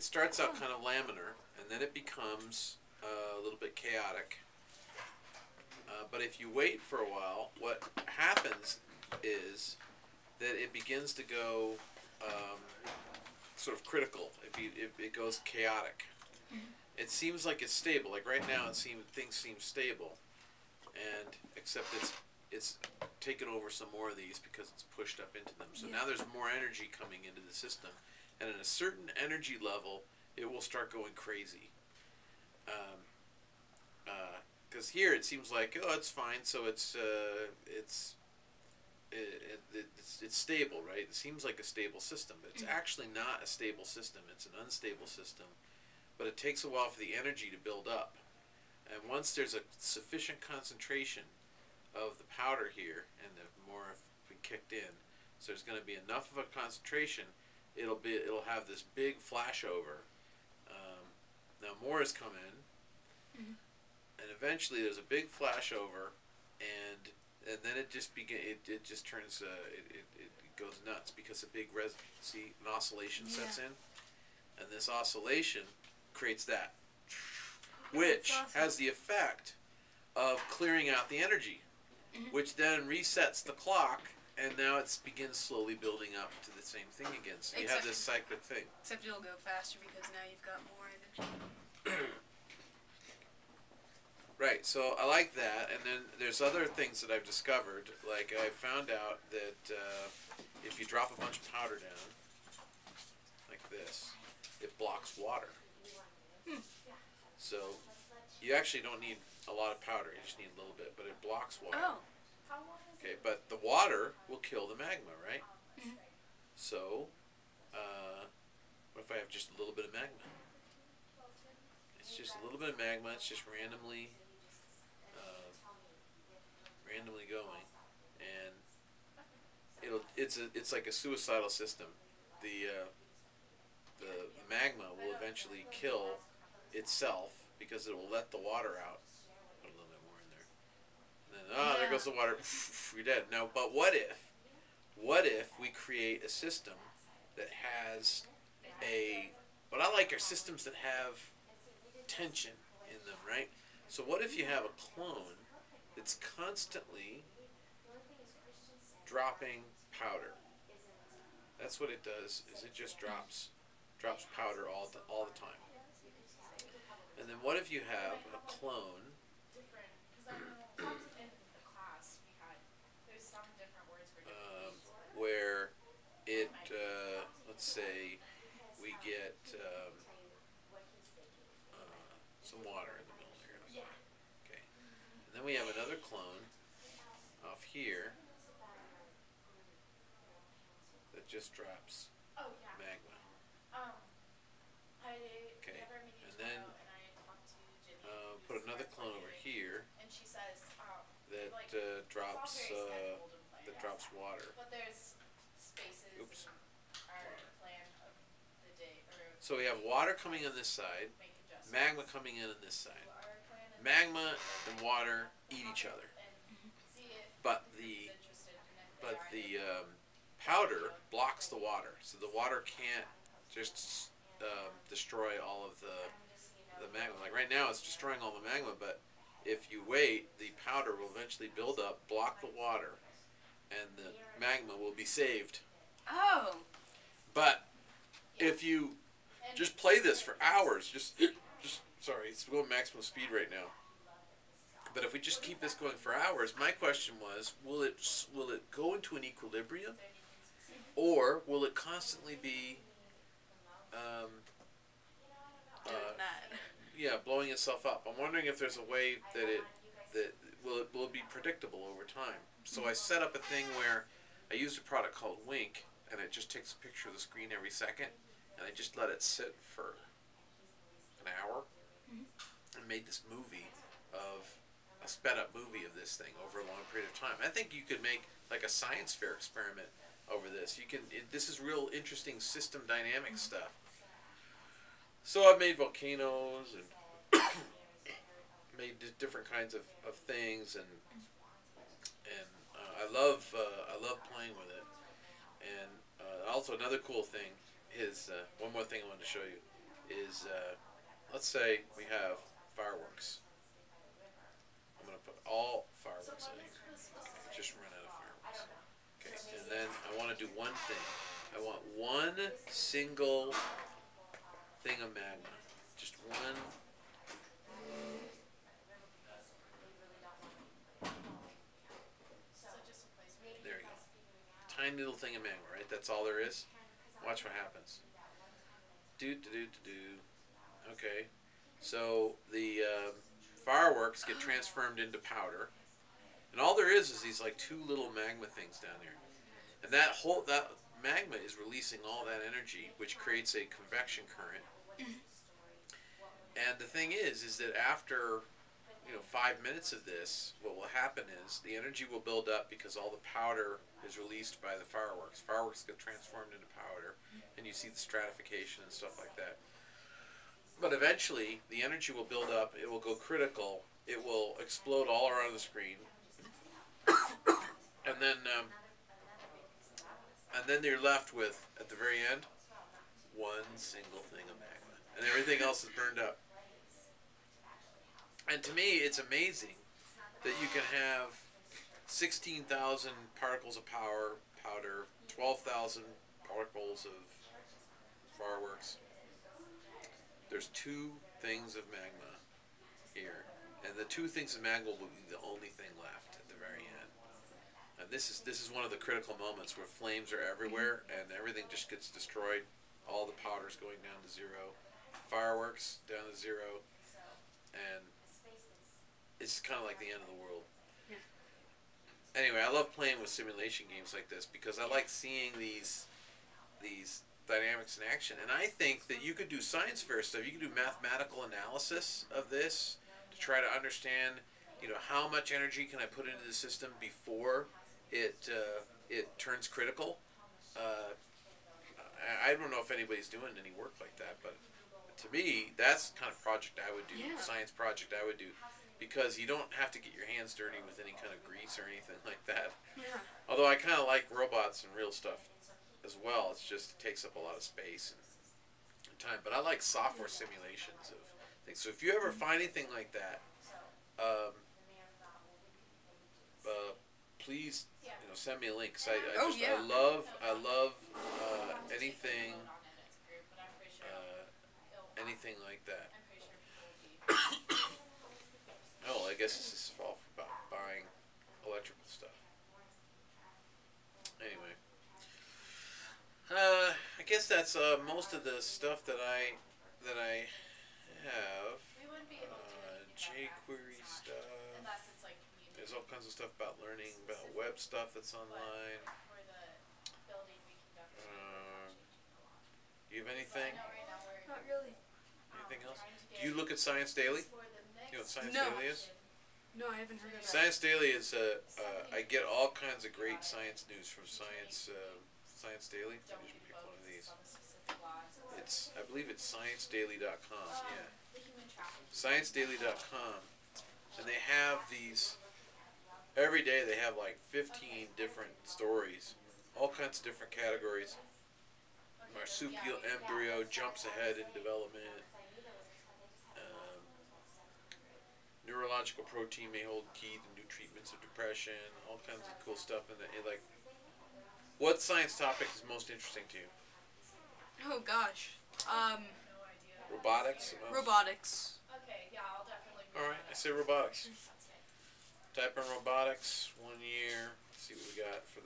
it starts out kind of laminar, and then it becomes a little bit chaotic. But if you wait for a while, what happens is that it begins to go sort of critical. It goes chaotic. It seems like it's stable. Like right now, things seem stable, and except it's taken over some more of these because it's pushed up into them. So now there's more energy coming into the system, and at a certain energy level, it will start going crazy. Because here it seems like, oh, it's fine. So it's stable, right? It seems like a stable system, but it's actually not a stable system. It's an unstable system. But it takes a while for the energy to build up. And once there's a sufficient concentration of the powder here, and the more if we kicked in, so there's going to be enough of a concentration, it'll have this big flashover. Now more has come in, and eventually there's a big flashover, and then it just it just turns it goes nuts because a big an oscillation sets in, and this oscillation creates that, which has the effect of clearing out the energy, which then resets the clock, and now it begins slowly building up to the same thing again. So you have this cyclic thing. Except it'll go faster because now you've got more energy. Right, so I like that, and then there's other things that I've discovered. Like I found out that if you drop a bunch of powder down, like this, it blocks water. So you actually don't need a lot of powder, you just need a little bit, but it blocks water. Oh. Okay, but the water will kill the magma, right? So, what if I have just a little bit of magma? It's just a little bit of magma, it's just randomly going, and it's like a suicidal system. The magma will eventually kill itself because it will let the water out. Put a little bit more in there. And then, there goes the water. You're dead. Now, but what if we create a system that has what I like are systems that have tension in them, right? So what if you have a clone that's constantly dropping powder? That's what it does, is it just drops powder all the time. And then what if you have a clone where it, let's say we get some water in the middle here. Okay. And then we have another clone off here that just drops magma. Okay. And then put another clone over here that drops water. Oops. So we have water coming on this side, magma coming in on this side. Magma and water eat each other, but the powder blocks the water, so the water can't just destroy all of the magma. Like right now, it's destroying all the magma, but if you wait, the powder will eventually build up, block the water, and the magma will be saved. Oh. But if you just play this for hours, sorry, it's going maximum speed right now. But if we just keep this going for hours, my question was, will it go into an equilibrium, or will it constantly be blowing itself up? I'm wondering if there's a way that will it be predictable over time. So I set up a thing where I used a product called Wink, and it just takes a picture of the screen every second, and I just let it sit for an hour, and made this movie a sped up movie of this thing over a long period of time. I think you could make like a science fair experiment over this. This is real interesting system dynamic stuff. So I've made volcanoes and made different kinds of things, and I love playing with it. And also another cool thing is one more thing I wanted to show you is, let's say we have fireworks. I'm going to put all fireworks in here. I just run out of fireworks. Okay, and then I want to do one thing. I want one single thing of magma. Just one. There you go. Tiny little thing of magma, right? That's all there is. Watch what happens. Do do do do do. Okay, so the fireworks get transformed into powder, and all there is these like two little magma things down there, and that magma is releasing all that energy, which creates a convection current. And the thing is that after 5 minutes of this, what will happen is the energy will build up because all the powder is released by the fireworks. Fireworks get transformed into powder, and you see the stratification and stuff like that. But eventually, the energy will build up. It will go critical. It will explode all around the screen, and then you're left with, at the very end, one single thing of magma, and everything else is burned up. And to me, it's amazing that you can have 16,000 particles of powder, 12,000 particles of fireworks. There's two things of magma here, and the two things of magma will be the only thing left at the very end. And this is one of the critical moments where flames are everywhere and everything just gets destroyed. All the powder's going down to zero, fireworks down to zero, and it's kind of like the end of the world. Yeah. Anyway, I love playing with simulation games like this because I like seeing these dynamics in action. And I think that you could do science fair stuff. You could do mathematical analysis of this to try to understand, how much energy can I put into the system before it turns critical. I don't know if anybody's doing any work like that, but to me, that's the kind of project I would do, science project I would do. Because you don't have to get your hands dirty with any kind of grease or anything like that. Yeah. Although I kind of like robots and real stuff as well. It's just, it takes up a lot of space and time. But I like software simulations of things. So if you ever find anything like that, please send me a link. 'Cause I love anything like that. Oh, I guess this is all about buying electrical stuff. Anyway, I guess that's most of the stuff that I have. jQuery stuff. There's all kinds of stuff about learning about web stuff that's online. Do you have anything? Not really. Anything else? Do you look at Science Daily? You know what Science Daily is? No, I haven't heard of that. Science Daily is I get all kinds of great science news from Science Daily. I just pick one of these. I believe it's ScienceDaily.com. Yeah, ScienceDaily.com, and they have these every day. They have like 15 different stories, all kinds of different categories. Marsupial embryo jumps ahead in development. Neurological protein may hold key to new treatments of depression. All kinds of cool stuff in that. Like, what science topic is most interesting to you? Oh gosh. Robotics? Robotics. All right, I say robotics. Type in robotics 1 year. Let's see what we got for